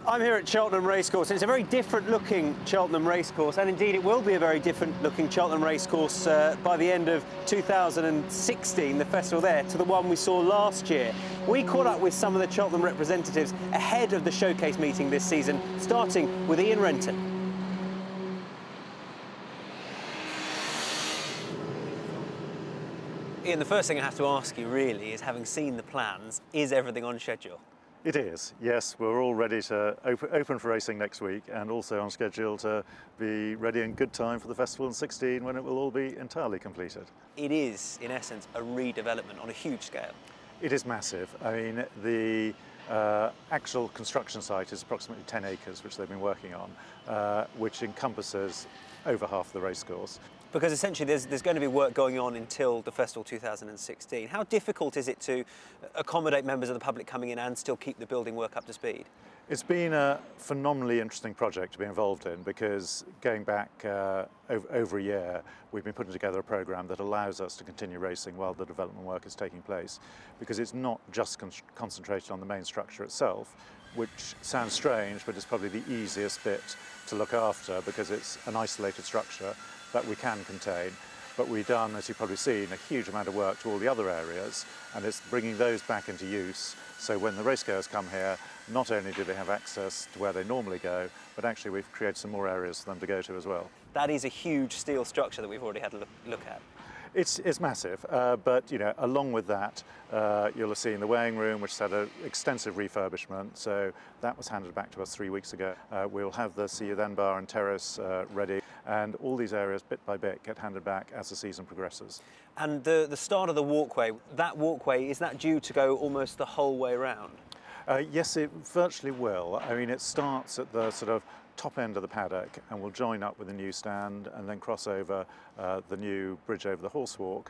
I'm here at Cheltenham Racecourse, and it's a very different looking Cheltenham Racecourse, and indeed it will be a very different looking Cheltenham Racecourse by the end of 2016, the festival there, to the one we saw last year. We caught up with some of the Cheltenham representatives ahead of the showcase meeting this season, starting with Ian Renton. Ian, the first thing I have to ask you really is, having seen the plans, is everything on schedule? It is, yes. We're all ready to open for racing next week, and also on schedule to be ready in good time for the festival in 16 when it will all be entirely completed. It is, in essence, a redevelopment on a huge scale. It is massive. I mean, the actual construction site is approximately 10 acres, which they've been working on, which encompasses over half the racecourse. Because essentially there's going to be work going on until the festival 2016. How difficult is it to accommodate members of the public coming in and still keep the building work up to speed? It's been a phenomenally interesting project to be involved in, because going back over a year, we've been putting together a programme that allows us to continue racing while the development work is taking place, because it's not just concentrated on the main structure itself, which sounds strange, but it's probably the easiest bit to look after because it's an isolated structure that we can contain. But we've done, as you've probably seen, a huge amount of work to all the other areas, and it's bringing those back into use. So when the racegoers come here, not only do they have access to where they normally go, but actually we've created some more areas for them to go to as well. That is a huge steel structure that we've already had a look at. It's massive, but you know, along with that, you'll have seen the weighing room, which had an extensive refurbishment. So that was handed back to us 3 weeks ago. We'll have the See You Then bar and terrace ready, and all these areas, bit by bit, get handed back as the season progresses. And the start of the walkway, is that due to go almost the whole way around? Yes, it virtually will. I mean, it starts at the sort of top end of the paddock and will join up with the new stand and then cross over the new bridge over the horsewalk,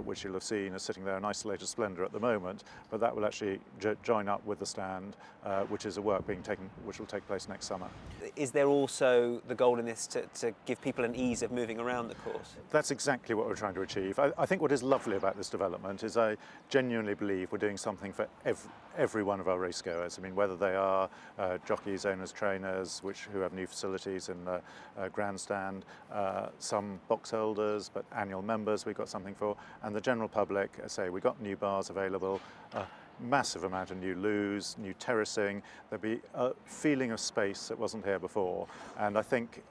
which you'll have seen is sitting there in isolated splendour at the moment, but that will actually join up with the stand, which is a work which will take place next summer. Is there also the goal in this to give people an ease of moving around the course? That's exactly what we're trying to achieve. I think what is lovely about this development is I genuinely believe we're doing something for every one of our racegoers. I mean, whether they are jockeys, owners, trainers, who have new facilities in the grandstand, some box holders, but annual members we've got something for, and the general public. I say we've got new bars available, massive amount of new loos, new terracing. There'll be a feeling of space that wasn't here before, and I think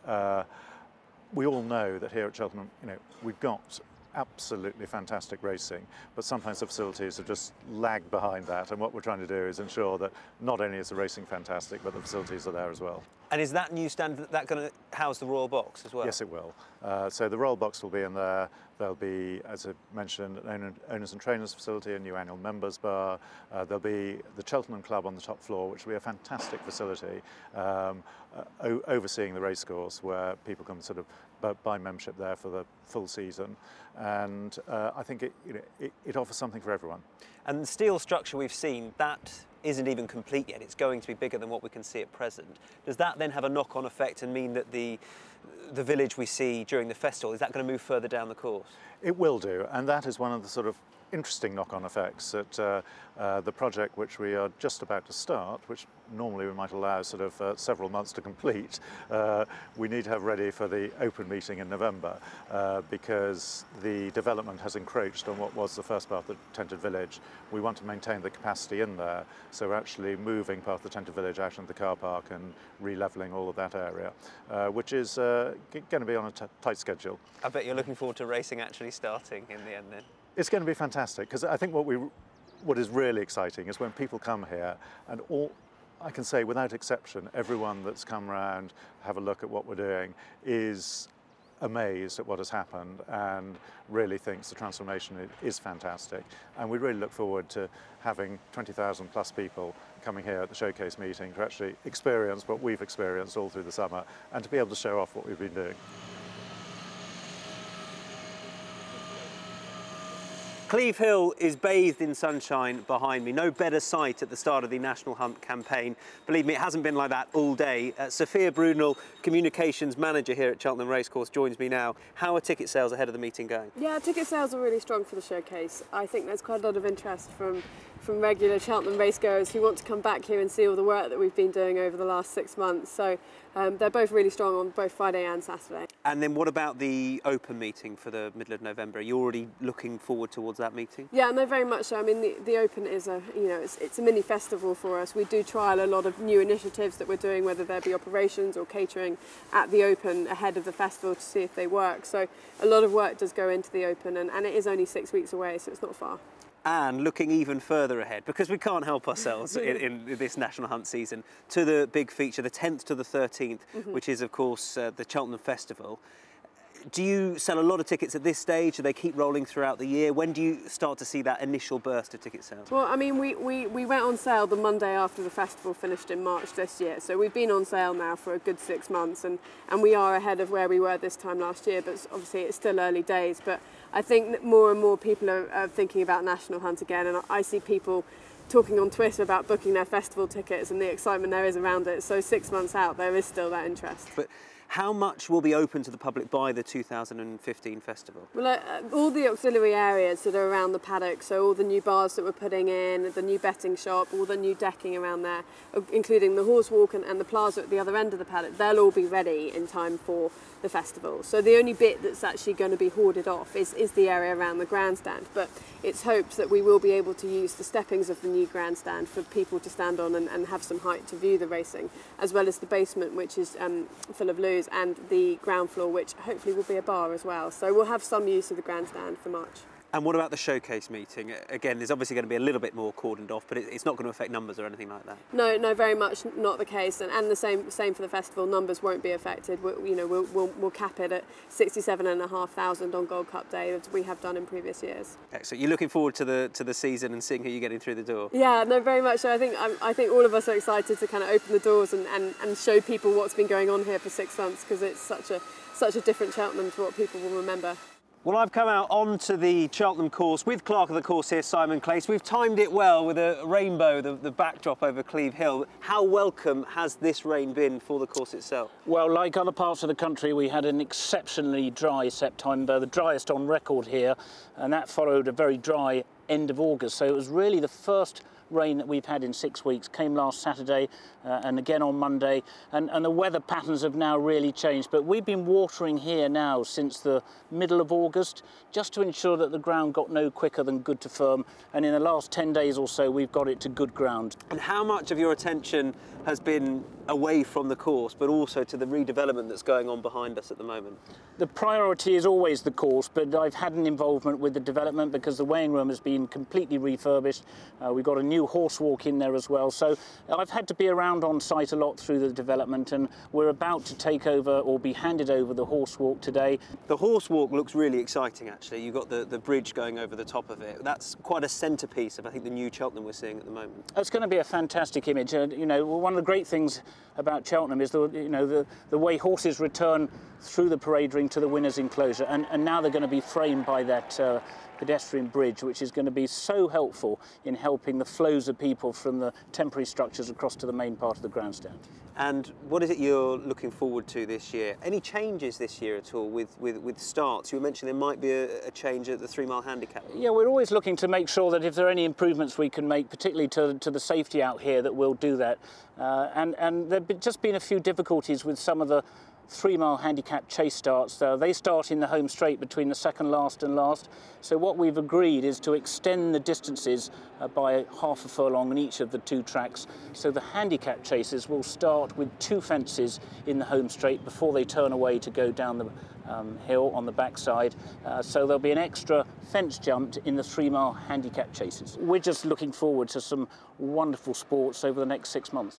we all know that here at Cheltenham, you know, we've got absolutely fantastic racing, but sometimes the facilities have just lagged behind that, and what we're trying to do is ensure that not only is the racing fantastic, but the facilities are there as well. And is that new stand going to house the Royal Box as well? Yes, it will. So the Royal Box will be in there. There'll be, as I mentioned, an owners and trainers facility, a new annual members bar. There'll be the Cheltenham Club on the top floor, which will be a fantastic facility overseeing the racecourse, where people can sort of buy membership there for the full season. And I think it offers something for everyone. And the steel structure we've seen, that isn't even complete yet. It's going to be bigger than what we can see at present. Does that then have a knock-on effect and mean that the village we see during the festival, is that going to move further down the course? It will do, and that is one of the sort of interesting knock-on effects that the project which we are just about to start, which normally we might allow sort of several months to complete, we need to have ready for the open meeting in November, because the development has encroached on what was the first part of the tented village. We want to maintain the capacity in there, so we're actually moving part of the tented village out into the car park and re-levelling all of that area, which is going to be on a tight schedule. I bet you're looking forward to racing actually starting in the end then. It's going to be fantastic, because I think what is really exciting is when people come here, and I can say without exception, everyone that's come around, have a look at what we're doing, is amazed at what has happened and really thinks the transformation is fantastic. And we really look forward to having 20,000 plus people coming here at the showcase meeting to actually experience what we've experienced all through the summer, and to be able to show off what we've been doing. Cleve Hill is bathed in sunshine behind me. No better sight at the start of the National Hunt campaign. Believe me, it hasn't been like that all day. Sophia Brunel, Communications Manager here at Cheltenham Racecourse, joins me now. How are ticket sales ahead of the meeting going? Yeah, ticket sales are really strong for the showcase. I think there's quite a lot of interest from from regular Cheltenham racegoers who want to come back here and see all the work that we've been doing over the last 6 months. So they're both really strong on both Friday and Saturday. And then what about the open meeting for the middle of November? Are you already looking forward towards that meeting? Yeah, no, very much so. I mean, the Open is it's a mini festival for us. We do trial a lot of new initiatives that we're doing, whether there be operations or catering at the Open ahead of the festival to see if they work. So a lot of work does go into the Open, and it is only 6 weeks away, so it's not far. And looking even further ahead, because we can't help ourselves in this National Hunt season, to the big feature, the 10th to the 13th, which is, of course, the Cheltenham Festival. Do you sell a lot of tickets at this stage? Do they keep rolling throughout the year? When do you start to see that initial burst of ticket sales? Well, I mean, we went on sale the Monday after the festival finished in March this year. So we've been on sale now for a good 6 months, and we are ahead of where we were this time last year, but obviously it's still early days. But I think that more and more people are thinking about National Hunt again, and I see people talking on Twitter about booking their festival tickets and the excitement there is around it. So 6 months out, there is still that interest. But how much will be open to the public by the 2015 festival? Well, all the auxiliary areas that are around the paddock, so all the new bars that we're putting in, the new betting shop, all the new decking around there, including the horse walk and the plaza at the other end of the paddock, they'll all be ready in time for the festival. So the only bit that's actually going to be hoarded off is the area around the grandstand. But it's hoped that we will be able to use the steppings of the new grandstand for people to stand on and have some height to view the racing, as well as the basement, which is full of loos, and the ground floor, which hopefully will be a bar as well. So we'll have some use of the grandstand for March. And what about the showcase meeting? Again, there's obviously going to be a little bit more cordoned off, but it's not going to affect numbers or anything like that. No, very much not the case, and the same for the festival. Numbers won't be affected. We'll cap it at 67,500 on Gold Cup Day, as we have done in previous years. Excellent. You're looking forward to the season and seeing who you're getting through the door. Yeah, no, very much so. I think all of us are excited to kind of open the doors and show people what's been going on here for 6 months, because it's such a different Cheltenham to what people will remember. Well, I've come out onto the Cheltenham course with Clerk of the Course here, Simon Clace. We've timed it well with a rainbow, the backdrop over Cleve Hill. How welcome has this rain been for the course itself? Well, like other parts of the country, we had an exceptionally dry September, the driest on record here, and that followed a very dry end of August. So it was really the first rain that we've had in 6 weeks. Came last Saturday and again on Monday, and the weather patterns have now really changed. But we've been watering here now since the middle of August, just to ensure that the ground got no quicker than good to firm, and in the last 10 days or so we've got it to good ground. And how much of your attention has been away from the course, but also to the redevelopment that's going on behind us at the moment? The priority is always the course, but I've had an involvement with the development because the weighing room has been completely refurbished. We've got a new horse walk in there as well, so I've had to be around on site a lot through the development, and we're about to take over or be handed over the horse walk today. The horse walk looks really exciting, actually. You've got the bridge going over the top of it. That's quite a centrepiece of, I think, the new Cheltenham we're seeing at the moment. It's going to be a fantastic image. One of the great things about Cheltenham is the way horses return through the parade ring to the winners' enclosure, and now they're going to be framed by that pedestrian bridge, which is going to be so helpful in helping the flows of people from the temporary structures across to the main part of the grandstand. And what is it you're looking forward to this year? Any changes this year at all with starts? You mentioned there might be a change at the 3 mile handicap. Yeah, we're always looking to make sure that if there are any improvements we can make, particularly to the safety out here, that we'll do that. And there have just been a few difficulties with some of the 3 mile handicap chase starts. They start in the home straight between the second last and last. So what we've agreed is to extend the distances by half a furlong on each of the 2 tracks. So the handicap chases will start with 2 fences in the home straight before they turn away to go down the hill on the backside. So there'll be an extra fence jumped in the 3 mile handicap chases. We're just looking forward to some wonderful sports over the next 6 months.